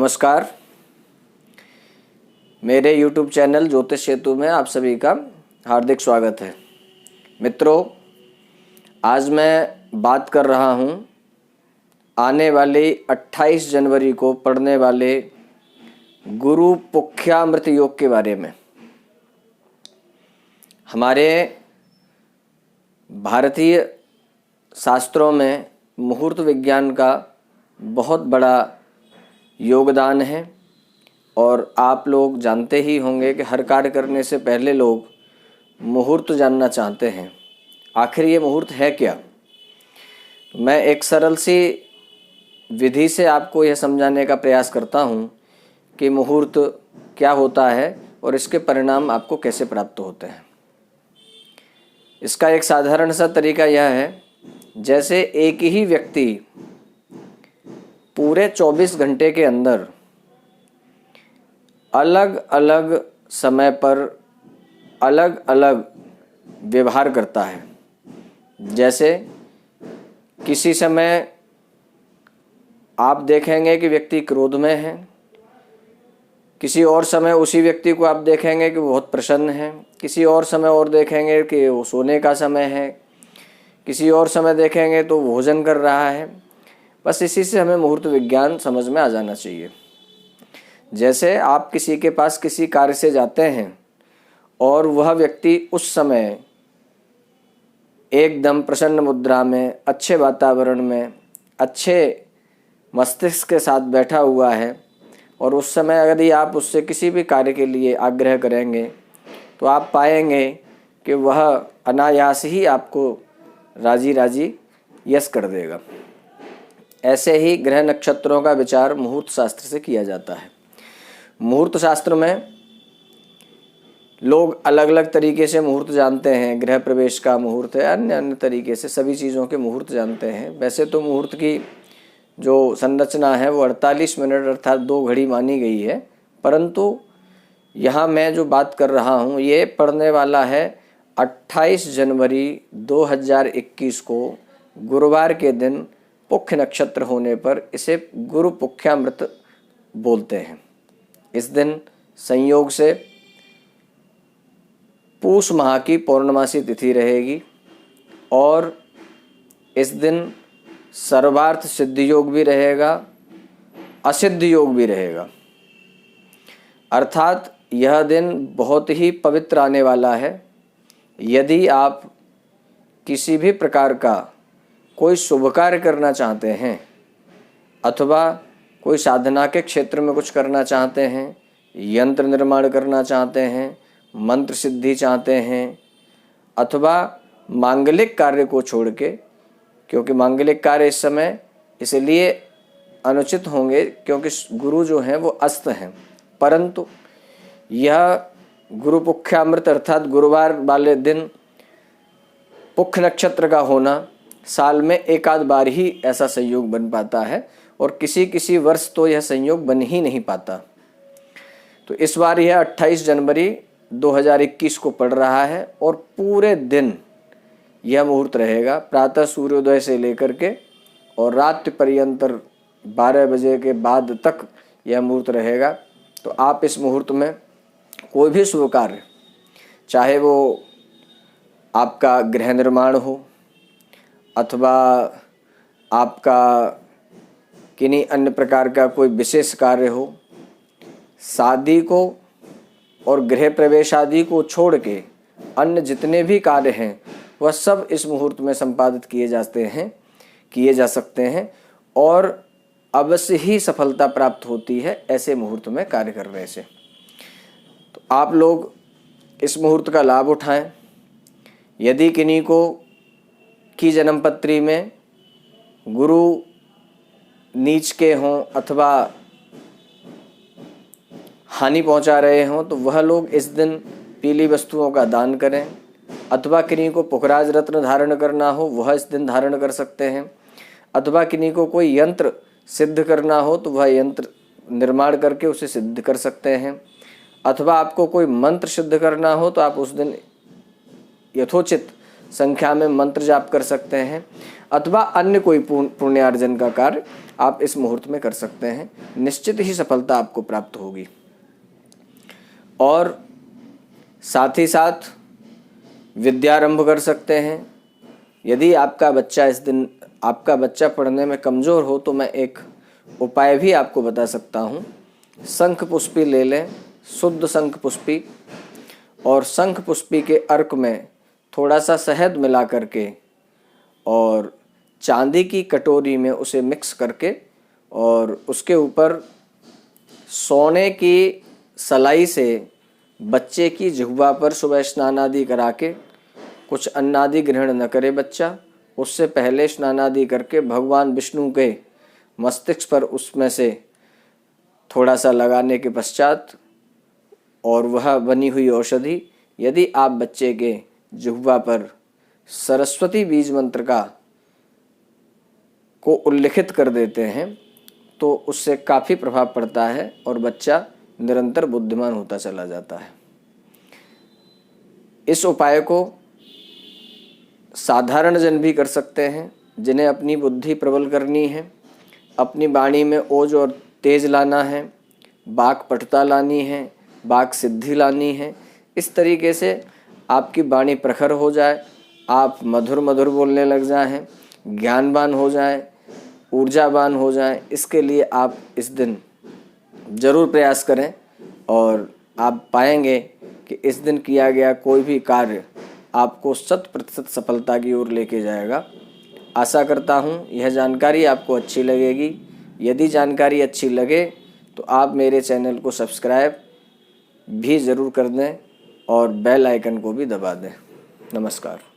नमस्कार। मेरे YouTube channel ज्योतिष सेतु में आप सभी का हार्दिक स्वागत है। मित्रों, आज मैं बात कर रहा हूँ आने वाली 28 जनवरी को पड़ने वाले गुरु पुख्यामृत योग के बारे में। हमारे भारतीय शास्त्रों में मुहूर्त विज्ञान का बहुत बड़ा योगदान है और आप लोग जानते ही होंगे कि हर कार्य करने से पहले लोग मुहूर्त जानना चाहते हैं। आखिर ये मुहूर्त है क्या? मैं एक सरल सी विधि से आपको यह समझाने का प्रयास करता हूँ कि मुहूर्त क्या होता है और इसके परिणाम आपको कैसे प्राप्त होते हैं। इसका एक साधारण सा तरीका यह है, जैसे एक ही व्यक्ति पूरे 24 घंटे के अंदर अलग अलग समय पर अलग अलग व्यवहार करता है। जैसे किसी समय आप देखेंगे कि व्यक्ति क्रोध में है, किसी और समय उसी व्यक्ति को आप देखेंगे कि वो बहुत प्रसन्न है, किसी और समय और देखेंगे कि वो सोने का समय है, किसी और समय देखेंगे तो भोजन कर रहा है। बस इसी से हमें मुहूर्त विज्ञान समझ में आ जाना चाहिए। जैसे आप किसी के पास किसी कार्य से जाते हैं और वह व्यक्ति उस समय एकदम प्रसन्न मुद्रा में, अच्छे वातावरण में, अच्छे मस्तिष्क के साथ बैठा हुआ है और उस समय यदि आप उससे किसी भी कार्य के लिए आग्रह करेंगे तो आप पाएंगे कि वह अनायास ही आपको राजी राजी यस कर देगा। ऐसे ही ग्रह नक्षत्रों का विचार मुहूर्त शास्त्र से किया जाता है। मुहूर्त शास्त्र में लोग अलग अलग तरीके से मुहूर्त जानते हैं। गृह प्रवेश का मुहूर्त है, अन्य अन्य तरीके से सभी चीज़ों के मुहूर्त जानते हैं। वैसे तो मुहूर्त की जो संरचना है वो 48 मिनट अर्थात 2 घड़ी मानी गई है, परंतु यहाँ मैं जो बात कर रहा हूँ ये पड़ने वाला है 28 जनवरी 2021 को गुरुवार के दिन पुख्य नक्षत्र होने पर। इसे गुरु पुख्यामृत बोलते हैं। इस दिन संयोग से पूष माह की पौर्णमासी तिथि रहेगी और इस दिन सर्वार्थ सिद्धि योग भी रहेगा, असिद्ध योग भी रहेगा। अर्थात यह दिन बहुत ही पवित्र आने वाला है। यदि आप किसी भी प्रकार का कोई शुभ कार्य करना चाहते हैं अथवा कोई साधना के क्षेत्र में कुछ करना चाहते हैं, यंत्र निर्माण करना चाहते हैं, मंत्र सिद्धि चाहते हैं अथवा मांगलिक कार्य को छोड़ के, क्योंकि मांगलिक कार्य इस समय इसलिए अनुचित होंगे क्योंकि गुरु जो हैं वो अस्त हैं, परंतु यह गुरु पुख्यामृत अर्थात गुरुवार वाले दिन पुख्य नक्षत्र का होना साल में एक आध बार ही ऐसा संयोग बन पाता है और किसी किसी वर्ष तो यह संयोग बन ही नहीं पाता। तो इस बार यह 28 जनवरी 2021 को पड़ रहा है और पूरे दिन यह मुहूर्त रहेगा, प्रातः सूर्योदय से लेकर के और रात्रि पर्यंत 12 बजे के बाद तक यह मुहूर्त रहेगा। तो आप इस मुहूर्त में कोई भी शुभ कार्य, चाहे वो आपका गृह निर्माण हो अथवा आपका किन्हीं अन्य प्रकार का कोई विशेष कार्य हो, शादी को और गृह प्रवेश आदि को छोड़ के अन्य जितने भी कार्य हैं वह सब इस मुहूर्त में संपादित किए जा सकते हैं और अवश्य ही सफलता प्राप्त होती है ऐसे मुहूर्त में कार्य करने से। तो आप लोग इस मुहूर्त का लाभ उठाएं। यदि किन्हीं को की जन्मपत्री में गुरु नीच के हों अथवा हानि पहुंचा रहे हों तो वह लोग इस दिन पीली वस्तुओं का दान करें, अथवा किन्हीं को पुखराज रत्न धारण करना हो वह इस दिन धारण कर सकते हैं, अथवा किन्हीं को कोई यंत्र सिद्ध करना हो तो वह यंत्र निर्माण करके उसे सिद्ध कर सकते हैं, अथवा आपको कोई मंत्र सिद्ध करना हो तो आप उस दिन यथोचित संख्या में मंत्र जाप कर सकते हैं, अथवा अन्य कोई पुण्यार्जन का कार्य आप इस मुहूर्त में कर सकते हैं। निश्चित ही सफलता आपको प्राप्त होगी। और साथ ही साथ विद्यारंभ कर सकते हैं। यदि आपका बच्चा इस दिन पढ़ने में कमज़ोर हो तो मैं एक उपाय भी आपको बता सकता हूँ। शंख पुष्पी ले लें, शुद्ध शंख पुष्पी, और शंख पुष्पी के अर्क में थोड़ा सा शहद मिला करके और चांदी की कटोरी में उसे मिक्स करके और उसके ऊपर सोने की सलाई से बच्चे की जिह्वा पर सुबह स्नान आदि करा के, कुछ अन्न आदि ग्रहण न करे बच्चा, उससे पहले स्नान आदि करके भगवान विष्णु के मस्तिष्क पर उसमें से थोड़ा सा लगाने के पश्चात और वह बनी हुई औषधि यदि आप बच्चे के जिह्वा पर सरस्वती बीज मंत्र को उल्लिखित कर देते हैं तो उससे काफ़ी प्रभाव पड़ता है और बच्चा निरंतर बुद्धिमान होता चला जाता है। इस उपाय को साधारण जन भी कर सकते हैं जिन्हें अपनी बुद्धि प्रबल करनी है, अपनी वाणी में ओज और तेज लाना है, वाक्पटुता लानी है, वाक सिद्धि लानी है। इस तरीके से आपकी वाणी प्रखर हो जाए, आप मधुर मधुर बोलने लग जाएं, ज्ञानवान हो जाएं, ऊर्जावान हो जाएं। इसके लिए आप इस दिन जरूर प्रयास करें और आप पाएंगे कि इस दिन किया गया कोई भी कार्य आपको 100% सफलता की ओर लेके जाएगा। आशा करता हूँ यह जानकारी आपको अच्छी लगेगी। यदि जानकारी अच्छी लगे तो आप मेरे चैनल को सब्सक्राइब भी ज़रूर कर दें और बेल आइकन को भी दबा दें। नमस्कार।